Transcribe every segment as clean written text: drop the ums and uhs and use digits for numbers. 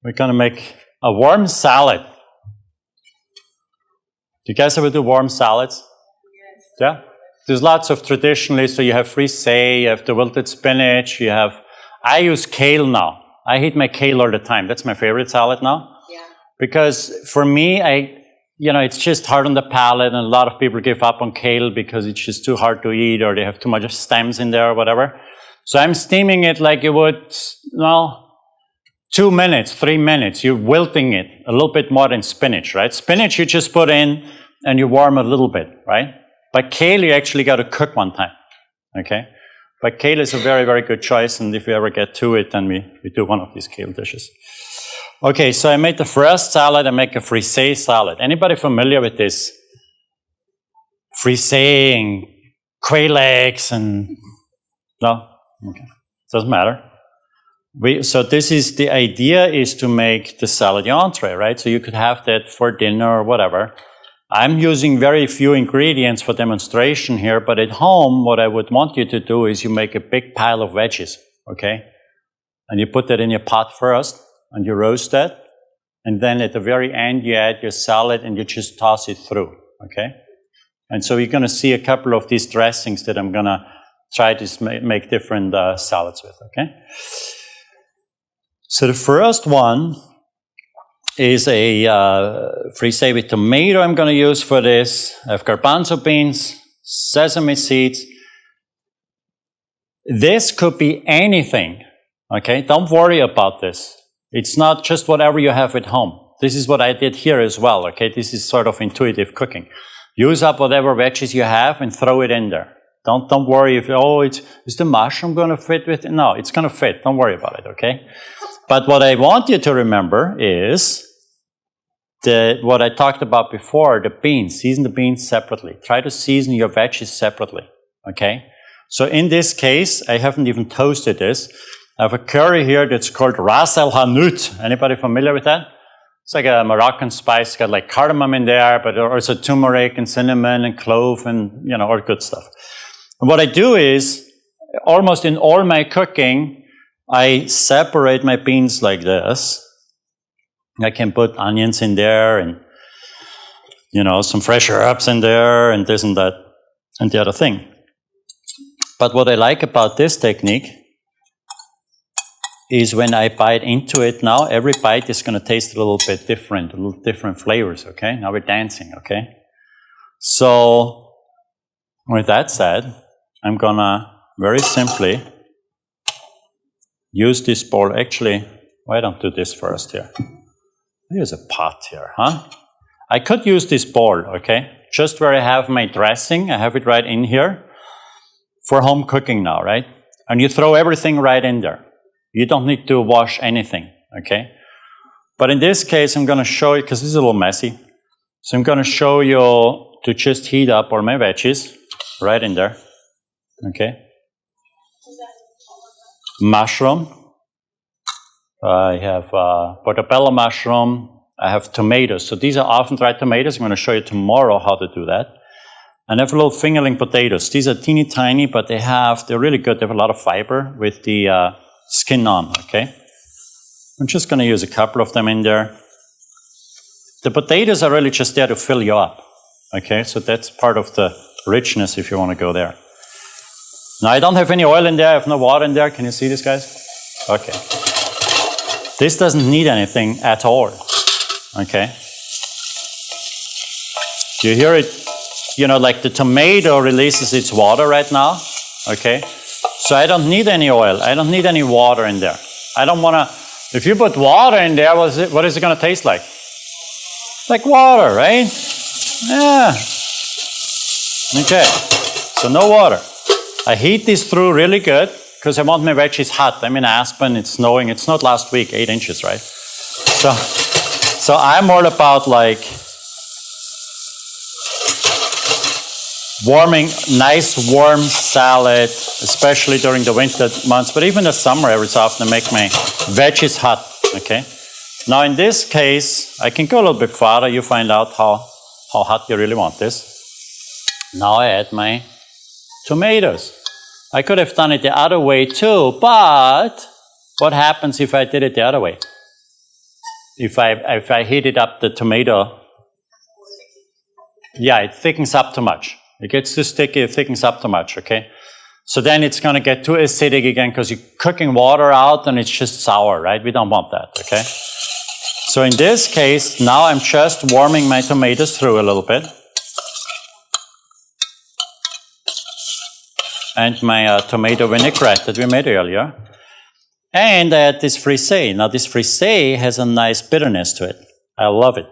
We're going to make a warm salad. Do you guys ever do warm salads? Yes. Yeah? There's lots of traditionally, so you have frisée, you have the wilted spinach, I use kale now. I eat my kale all the time. That's my favorite salad now. Yeah. Because for me, it's just hard on the palate, and a lot of people give up on kale because it's just too hard to eat, or they have too much stems in there or whatever. So I'm steaming it like you would, 2 minutes, 3 minutes. You're wilting it a little bit more than spinach, right? Spinach you just put in and you warm a little bit, right? But kale you actually got to cook one time, okay? But kale is a very, very good choice, and if we ever get to it, then we do one of these kale dishes. Okay, so I made the first salad. I make a frisée salad. Anybody familiar with this? Frisée, quail eggs, and no? Okay, doesn't matter. So this is the idea, is to make the salad your entree, right? So you could have that for dinner or whatever. I'm using very few ingredients for demonstration here, but at home, what I would want you to do is you make a big pile of veggies, okay? And you put that in your pot first, and you roast that, and then at the very end, you add your salad and you just toss it through, okay? And so you're going to see a couple of these dressings that I'm going to try to make different salads with, okay? So the first one is a frisée with tomato I'm going to use for this. I have garbanzo beans, sesame seeds. This could be anything, okay? Don't worry about this. It's not just whatever you have at home. This is what I did here as well, okay? This is sort of intuitive cooking. Use up whatever veggies you have and throw it in there. Don't worry if, is the mushroom going to fit with it? No, it's going to fit. Don't worry about it, okay? But what I want you to remember is what I talked about before, the beans. Season the beans separately. Try to season your veggies separately, okay? So in this case, I haven't even toasted this. I have a curry here that's called Ras El Hanout. Anybody familiar with that? It's like a Moroccan spice. It's got like cardamom in there, but also turmeric and cinnamon and clove and, all good stuff. And what I do is, almost in all my cooking, I separate my beans like this. I can put onions in there and, some fresh herbs in there and this and that and the other thing. But what I like about this technique is when I bite into it now, every bite is going to taste a little bit different, a little different flavors, okay? Now we're dancing, okay? So, with that said, I'm going to very simply use this bowl. Actually, why don't do this first here? Here's a pot here, huh? I could use this bowl, okay? Just where I have my dressing, I have it right in here for home cooking now, right? And you throw everything right in there. You don't need to wash anything, okay? But in this case, I'm going to show you, because this is a little messy, so I'm going to show you to just heat up all my veggies right in there, okay? Mushroom. I have portobello mushroom. I have tomatoes. So these are often dried tomatoes. I'm going to show you tomorrow how to do that. And I have little fingerling potatoes. These are teeny tiny, but they're really good. They have a lot of fiber with the skin on, okay? I'm just going to use a couple of them in there. The potatoes are really just there to fill you up, okay? So that's part of the richness if you want to go there. Now, I don't have any oil in there. I have no water in there. Can you see this, guys? Okay. This doesn't need anything at all, okay? Do you hear it? Like the tomato releases its water right now, okay? So I don't need any oil. I don't need any water in there. I don't want to, if you put water in there, what is it going to taste like? Like water, right? Yeah. Okay, so no water. I heat this through really good because I want my veggies hot. I'm in Aspen, it's snowing. It snowed last week, 8 inches, right? So I'm all about like warming, nice warm salad, especially during the winter months, but even the summer every so often I make my veggies hot, okay? Now in this case, I can go a little bit farther. You find out how hot you really want this. Now I add my tomatoes. I could have done it the other way too, but what happens if I did it the other way? if I heated up the tomato, yeah, it thickens up too much. It gets too sticky, it thickens up too much, okay? So then it's going to get too acidic again because you're cooking water out and it's just sour, right? We don't want that, okay? So in this case, now I'm just warming my tomatoes through a little bit. And my tomato vinaigrette that we made earlier. And I add this frisée. Now this frisée has a nice bitterness to it. I love it,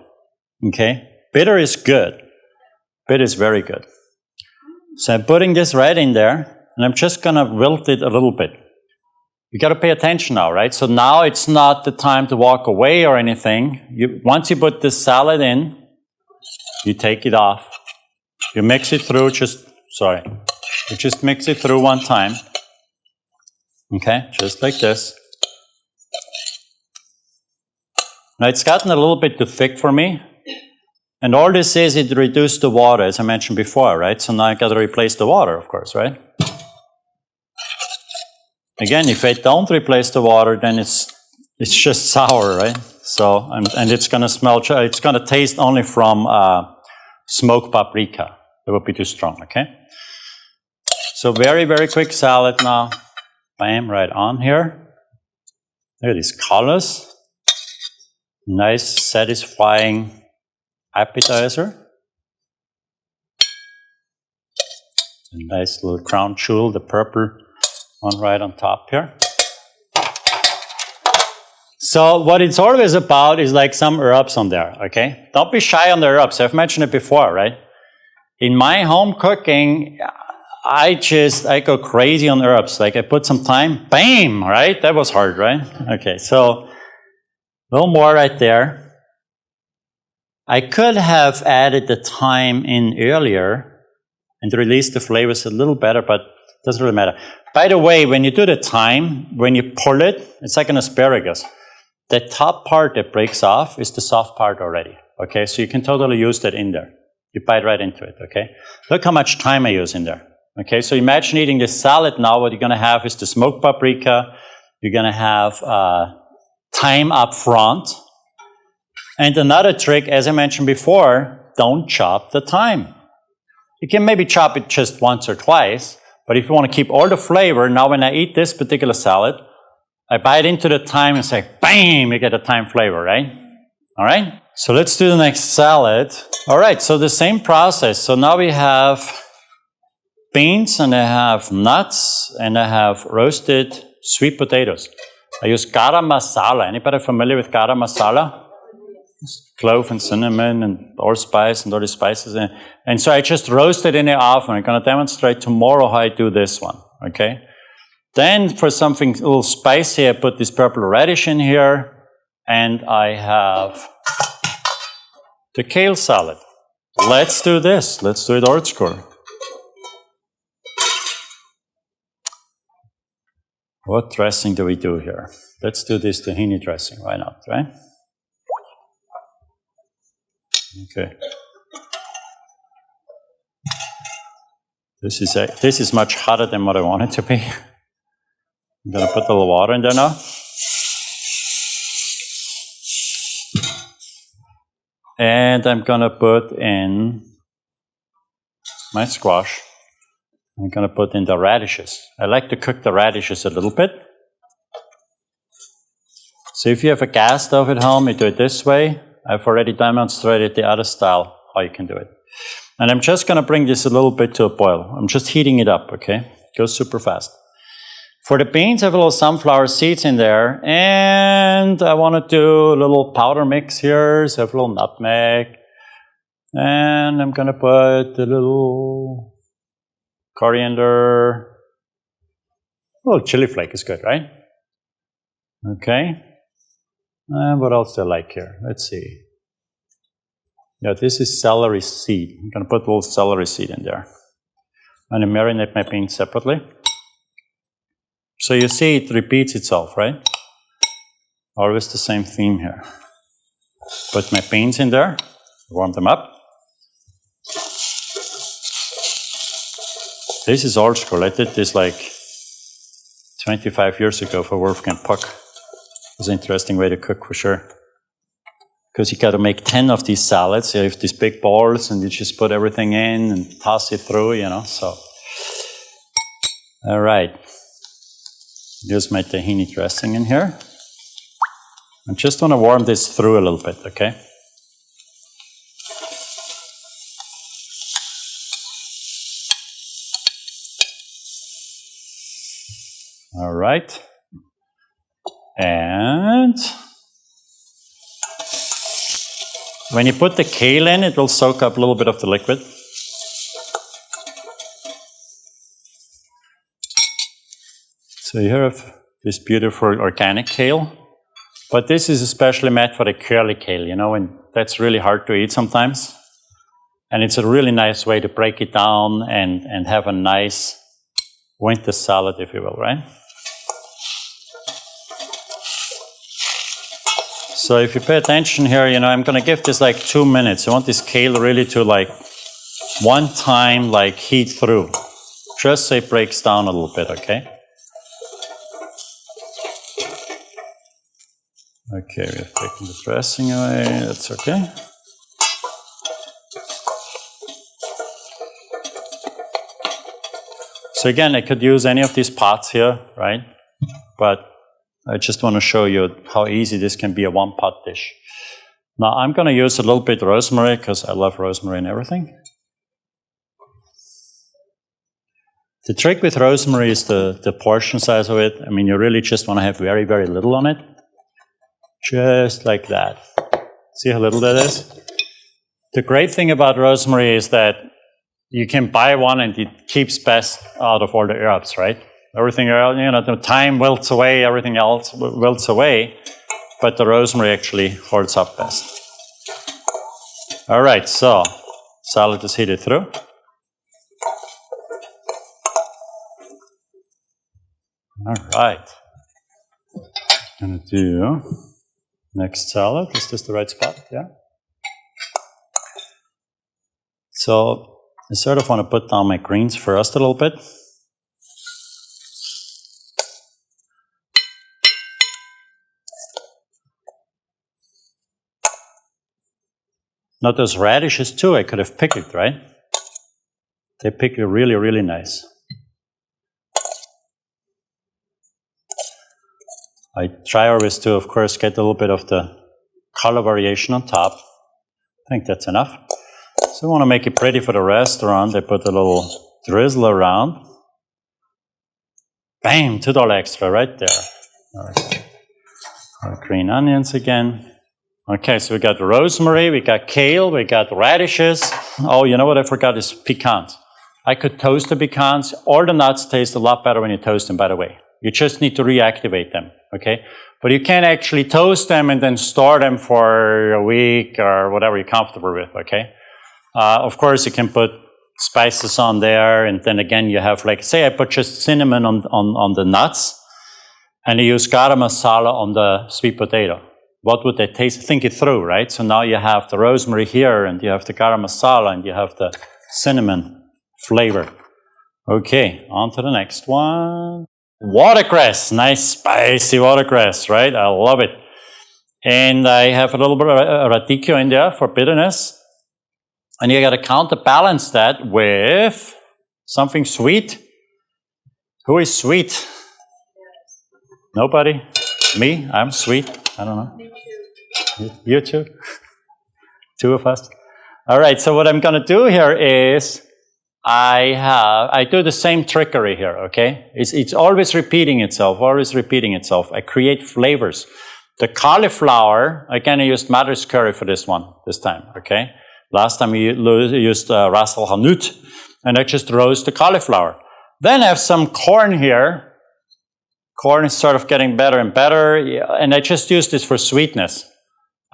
okay? Bitter is good. Bitter is very good. So I'm putting this right in there, and I'm just going to wilt it a little bit. You got to pay attention now, right? So now it's not the time to walk away or anything. Once you put this salad in, you take it off. You mix it through, you just mix it through one time. Okay, just like this. Now it's gotten a little bit too thick for me. And all this is, it reduced the water, as I mentioned before, right? So now I got to replace the water, of course, right? Again, if I don't replace the water, then it's just sour, right? So, and it's going to smell, it's going to taste only from smoked paprika. It would be too strong, okay? So very, very quick salad now. Bam, right on here. Look at these colors. Nice, satisfying appetizer. A nice little crown jewel, the purple one right on top here. So what it's always about is like some herbs on there, okay? Don't be shy on the herbs. I've mentioned it before, right? In my home cooking, I go crazy on herbs. Like I put some thyme, bam, right? That was hard, right? Okay, so a little more right there. I could have added the thyme in earlier and released the flavors a little better, but it doesn't really matter. By the way, when you do the thyme, when you pull it, it's like an asparagus. The top part that breaks off is the soft part already, okay? So you can totally use that in there. You bite right into it, okay? Look how much thyme I use in there. Okay, so imagine eating this salad now. What you're going to have is the smoked paprika. You're going to have thyme up front. And another trick, as I mentioned before, don't chop the thyme. You can maybe chop it just once or twice, but if you want to keep all the flavor, now when I eat this particular salad, I bite into the thyme and say, bam, you get a thyme flavor, right? All right, so let's do the next salad. All right, so the same process. So now we have beans, and I have nuts, and I have roasted sweet potatoes. I use garam masala. Anybody familiar with garam masala? Clove and cinnamon and allspice and all the spices. And so I just roast it in the oven. I'm going to demonstrate tomorrow how I do this one, okay? Then for something a little spicy, I put this purple radish in here, and I have the kale salad. Let's do this. Let's do it old school. What dressing do we do here? Let's do this tahini dressing. Why not, right? Okay. This is much hotter than what I want it to be. I'm going to put a little water in there now. And I'm going to put in my squash. I'm going to put in the radishes. I like to cook the radishes a little bit. So if you have a gas stove at home, you do it this way. I've already demonstrated the other style, how you can do it. And I'm just going to bring this a little bit to a boil. I'm just heating it up, okay? It goes super fast. For the beans, I have a little sunflower seeds in there. And I want to do a little powder mix here. So I have a little nutmeg. And I'm going to put a little coriander. A little chili flake is good, right? Okay. And what else do I like here? Let's see. Yeah, this is celery seed. I'm going to put a little celery seed in there. I'm going to marinate my beans separately. So you see it repeats itself, right? Always the same theme here. Put my beans in there, warm them up. This is old school. I did this like 25 years ago for Wolfgang Puck. It was an interesting way to cook for sure. because you got to make 10 of these salads. You have these big bowls, and you just put everything in and toss it through, you know, so. All right. Use my tahini dressing in here. I just want to warm this through a little bit, okay? All right. And when you put the kale in, it will soak up a little bit of the liquid. So you have this beautiful organic kale, but this is especially meant for the curly kale, you know, and that's really hard to eat sometimes. And it's a really nice way to break it down and have a nice winter salad, if you will, right? So if you pay attention here, you know, I'm going to give this like 2 minutes. I want this kale really to like one time like heat through, just so it breaks down a little bit, okay? Okay, we have taken the dressing away, that's okay. So again, I could use any of these pots here, right? But I just want to show you how easy this can be a one-pot dish. Now I'm going to use a little bit of rosemary because I love rosemary and everything. The trick with rosemary is the portion size of it. I mean, you really just want to have very, very little on it. Just like that. See how little that is? The great thing about rosemary is that you can buy one and it keeps best out of all the herbs, right? Everything else, you know, the thyme wilts away, everything else wilts away, but the rosemary actually holds up best. All right, so salad is heated through. All right. I'm going to do next salad. Is this the right spot? Yeah. So I sort of want to put down my greens first a little bit. Now those radishes too, I could have pickled, right? They pickle really, really nice. I try always to, of course, get a little bit of the color variation on top. I think that's enough. So I want to make it pretty for the restaurant. I put a little drizzle around. Bam, $2 extra right there. All right. Our green onions again. Okay, so we got rosemary, we got kale, we got radishes. Oh, you know what I forgot is pecans. I could toast the pecans. All the nuts taste a lot better when you toast them, by the way. You just need to reactivate them, okay? But you can't actually toast them and then store them for a week or whatever you're comfortable with, okay? Of course, you can put spices on there, and then again, you have like, say I put just cinnamon on the nuts, and you use garam masala on the sweet potato. What would that taste? Think it through, right? So now you have the rosemary here, and you have the garam masala, and you have the cinnamon flavor. Okay, on to the next one. Watercress, nice spicy watercress, right? I love it. And I have a little bit of radicchio in there for bitterness. And you got to counterbalance that with something sweet. Who is sweet? Nobody? Me? I'm sweet. I don't know. You too? Two of us. All right, so what I'm going to do here is I do the same trickery here, okay? It's always repeating itself, I create flavors. The cauliflower, again, I used mother's curry for this time, okay? Last time we used ras el hanout, and I just roast the cauliflower. Then I have some corn here. Corn is sort of getting better and better, and I just use this for sweetness.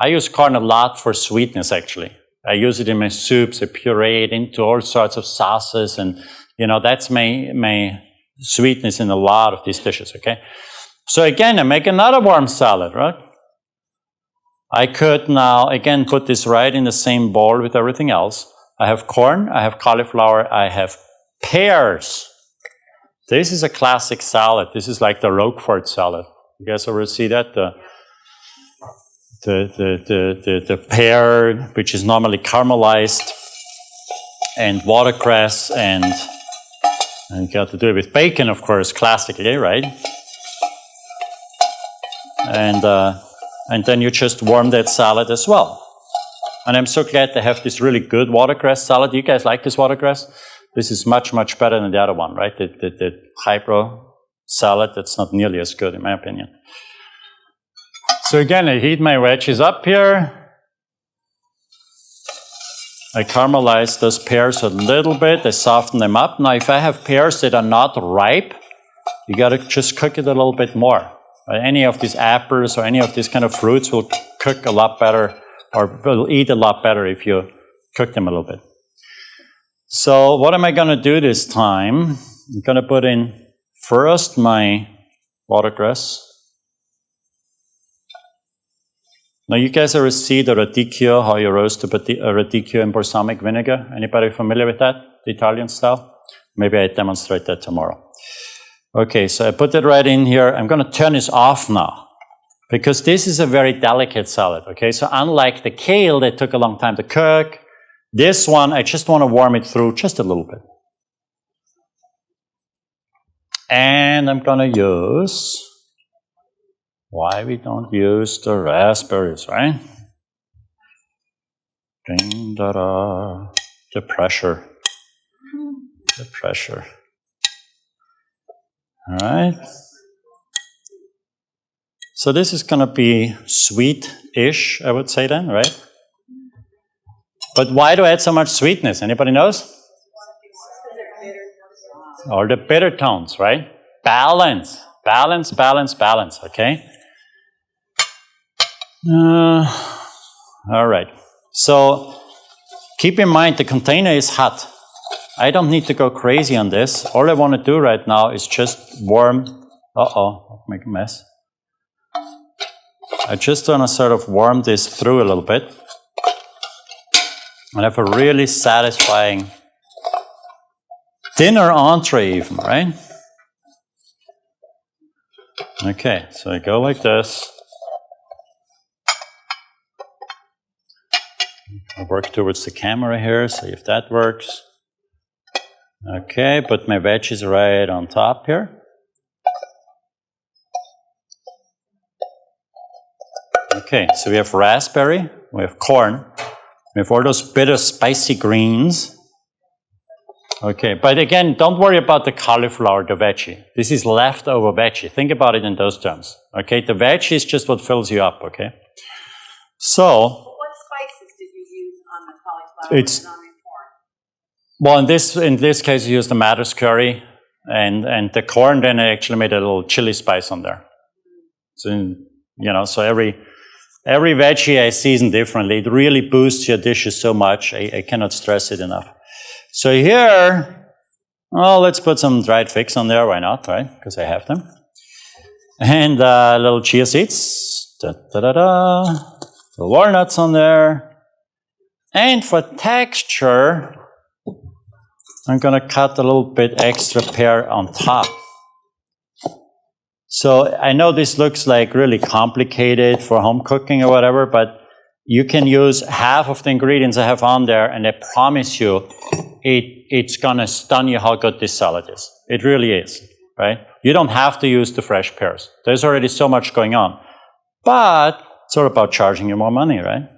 I use corn a lot for sweetness, actually. I use it in my soups, I puree it into all sorts of sauces, and, you know, that's my sweetness in a lot of these dishes, okay? So again, I make another warm salad, right? I could now, again, put this right in the same bowl with everything else. I have corn, I have cauliflower, I have pears. This is a classic salad. This is like the Roquefort salad. You guys ever see that? the pear, which is normally caramelized, and watercress, and you got to do it with bacon, of course, classically, right? And then you just warm that salad as well. And I'm so glad they have this really good watercress salad. You guys like this watercress? This is much, much better than the other one, right? The hyper salad, that's not nearly as good, in my opinion. So again, I heat my veggies up here. I caramelize those pears a little bit. I soften them up. Now, if I have pears that are not ripe, you got to just cook it a little bit more. Any of these apples or any of these kind of fruits will cook a lot better, or will eat a lot better if you cook them a little bit. So what am I going to do this time? I'm going to put in first my watercress. Now, you guys ever see the radicchio, how you roast a radicchio in balsamic vinegar? Anybody familiar with that, the Italian style? Maybe I demonstrate that tomorrow. Okay, so I put it right in here. I'm going to turn this off now, because this is a very delicate salad, okay? So unlike the kale that took a long time to cook, this one, I just want to warm it through just a little bit. And I'm going to use... Why we don't use the raspberries, right? Ding, da, da. The pressure. The pressure. All right. So this is going to be sweet-ish, I would say then, right? But why do I add so much sweetness? Anybody knows? Or the bitter tones, right? Balance. Balance, balance, balance, okay? All right. So keep in mind the container is hot. I don't need to go crazy on this. All I want to do right now is just warm. Make a mess. I just want to sort of warm this through a little bit and have a really satisfying dinner entree even, right? Okay, so I go like this. I work towards the camera here, see if that works. Okay, put my veggies right on top here. Okay, so we have raspberry, we have corn, we have all those bitter, spicy greens. Okay, but again, don't worry about the cauliflower, the veggie. This is leftover veggie. Think about it in those terms. Okay, the veggie is just what fills you up, okay? So... What spices did you use on the cauliflower and on the corn? Well, in this case, you use the madras curry, and the corn, then I actually made a little chili spice on there. So, so every veggie I season differently. It really boosts your dishes so much. I cannot stress it enough. So here, let's put some dried figs on there. Why not, right? Because I have them. And little chia seeds. The walnuts on there. And for texture, I'm going to cut a little bit extra pear on top. So I know this looks like really complicated for home cooking or whatever, but you can use half of the ingredients I have on there, and I promise you, it's going to stun you how good this salad is. It really is, right? You don't have to use the fresh pears. There's already so much going on. But it's all about charging you more money, right?